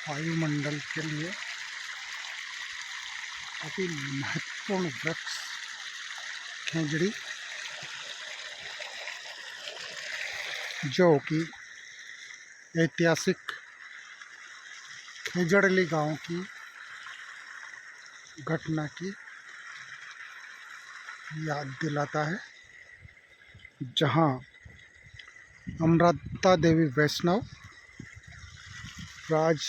वायुमंडल के लिए अति महत्वपूर्ण वृक्ष खेजड़ी, जो कि ऐतिहासिक खेजड़ली गांव की घटना की याद दिलाता है, जहां अमृता देवी वैष्णव राज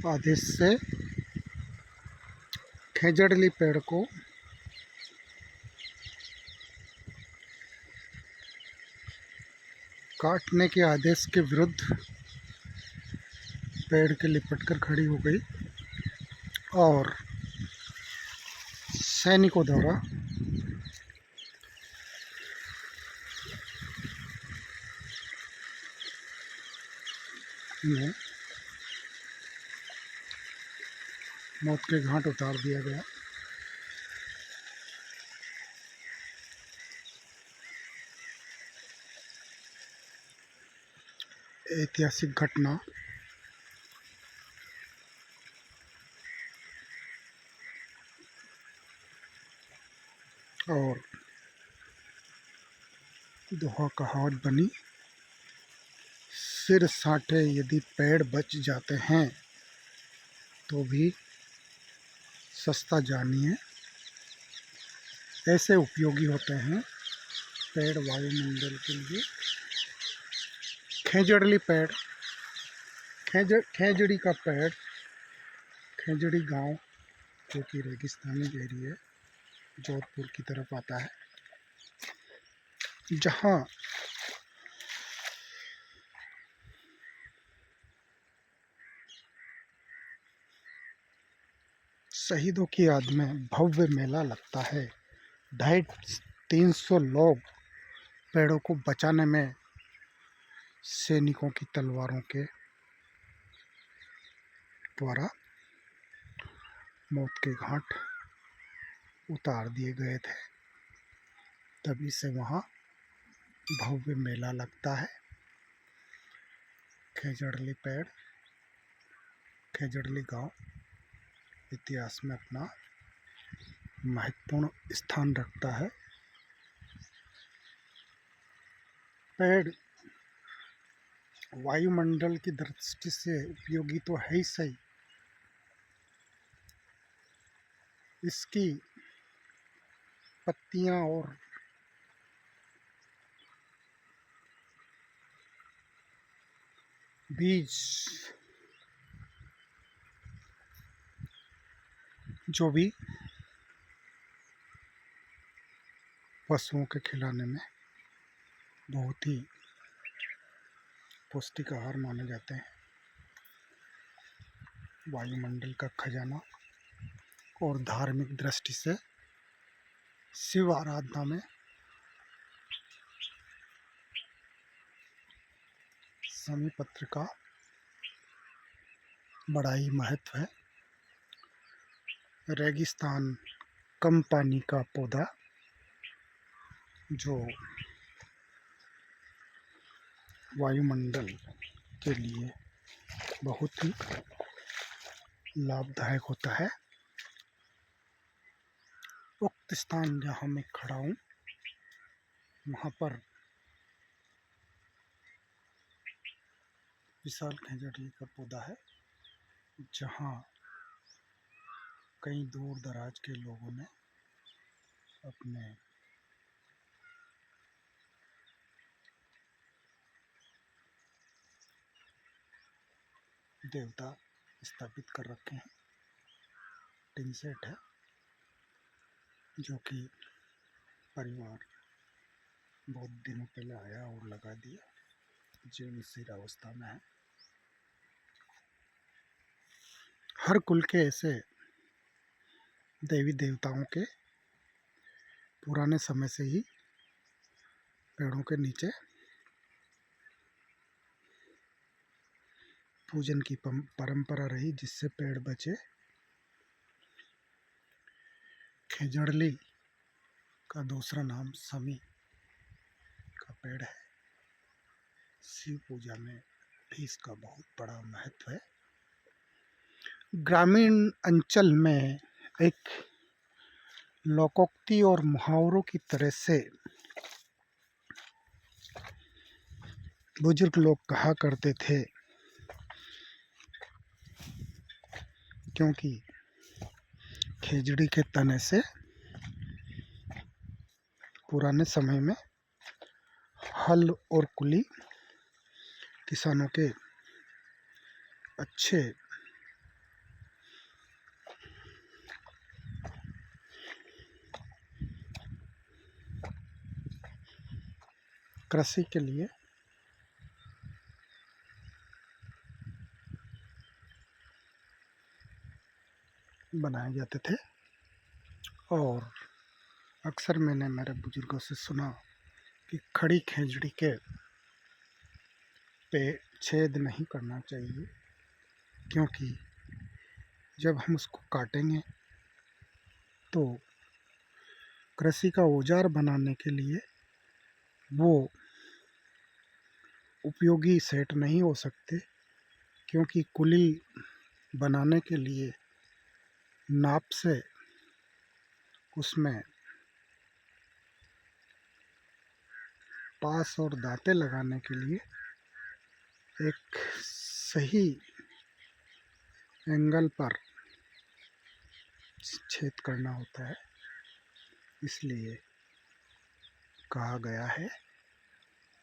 आदेश से खेजड़ली पेड़ को काटने के आदेश के विरुद्ध पेड़ के लिपट कर खड़ी हो गई और सैनिकों द्वारा इन्हें मौत के घाट उतार दिया गया। ऐतिहासिक घटना और दोहा कहावत बनी, सिर साटे यदि पेड़ बच जाते हैं तो भी सस्ता जानिए। ऐसे उपयोगी होते हैं पेड़ वायुमंडल के लिए। खेजड़ली पेड़, खेजड़ी का पेड़, खेजड़ी गांव जो कि रेगिस्तानी एरिया जोधपुर की तरफ आता है, जहां शहीदों की याद में भव्य मेला लगता है। 250-300 लोग पेड़ों को बचाने में सैनिकों की तलवारों के द्वारा मौत के घाट उतार दिए गए थे। तभी से वहाँ भव्य मेला लगता है। खेजड़ली पेड़, खेजड़ली गांव इतिहास में अपना महत्वपूर्ण स्थान रखता है। पेड़ वायुमंडल की दृष्टि से उपयोगी तो है ही सही, इसकी पत्तियां और बीज जो भी पशुओं के खिलाने में बहुत ही पौष्टिक आहार माने जाते हैं। वायुमंडल का खजाना और धार्मिक दृष्टि से शिव आराधना में समी पत्र का बड़ा ही महत्व है। रेगिस्तान कम पानी का पौधा जो वायुमंडल के लिए बहुत ही लाभदायक होता है। उक्त स्थान जहाँ मैं खड़ा हूँ वहाँ पर विशाल खेजड़ली का पौधा है, जहाँ कई दूर दराज के लोगों ने अपने देवता स्थापित कर रखे हैं। टिन सेट है जो कि परिवार बहुत दिनों पहले आया और लगा दिया, जीर्ण शीर्ण अवस्था में है। हर कुल के ऐसे देवी देवताओं के पुराने समय से ही पेड़ों के नीचे पूजन की परंपरा रही, जिससे पेड़ बचे। खेजड़ली का दूसरा नाम समी का पेड़ है। शिव पूजा में भी इसका बहुत बड़ा महत्व है। ग्रामीण अंचल में एक लोकोक्ति और मुहावरों की तरह से बुजुर्ग लोग कहा करते थे, क्योंकि खेजड़ी के तने से पुराने समय में हल और कुली किसानों के अच्छे कृषि के लिए बनाए जाते थे। और अक्सर मैंने मेरे बुजुर्गों से सुना कि खड़ी खेजड़ी के पे छेद नहीं करना चाहिए, क्योंकि जब हम उसको काटेंगे तो कृषि का औजार बनाने के लिए वो उपयोगी सेट नहीं हो सकते, क्योंकि कुली बनाने के लिए नाप से उसमें पास और दांते लगाने के लिए एक सही एंगल पर छेद करना होता है। इसलिए कहा गया है,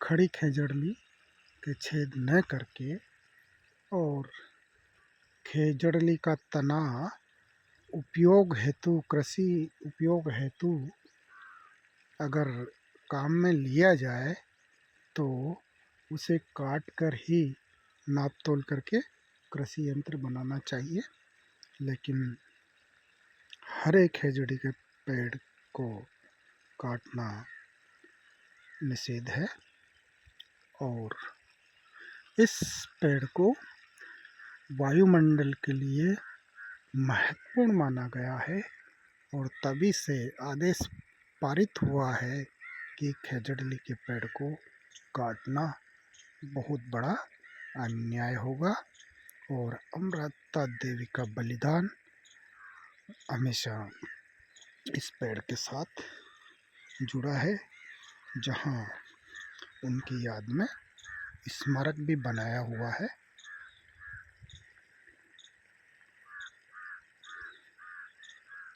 खड़ी खेजड़ली के छेद न करके और खेजड़ली का तना उपयोग हेतु, कृषि उपयोग हेतु अगर काम में लिया जाए तो उसे काट कर ही नाप तोल करके कृषि यंत्र बनाना चाहिए। लेकिन हरे खेजड़ी के पेड़ को काटना निषेध है। और इस पेड़ को वायुमंडल के लिए महत्वपूर्ण माना गया है, और तभी से आदेश पारित हुआ है कि खेजड़ली के पेड़ को काटना बहुत बड़ा अन्याय होगा। और अमृता देवी का बलिदान हमेशा इस पेड़ के साथ जुड़ा है, जहाँ उनकी याद में स्मारक भी बनाया हुआ है।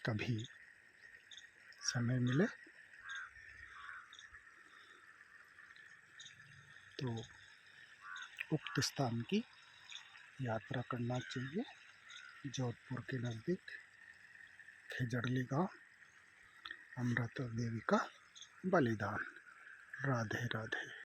कभी समय मिले तो उक्त स्थान की यात्रा करना चाहिए। जोधपुर के नज़दीक खेजड़ली गांव, अमृता देवी का बलिदान। राधे राधे।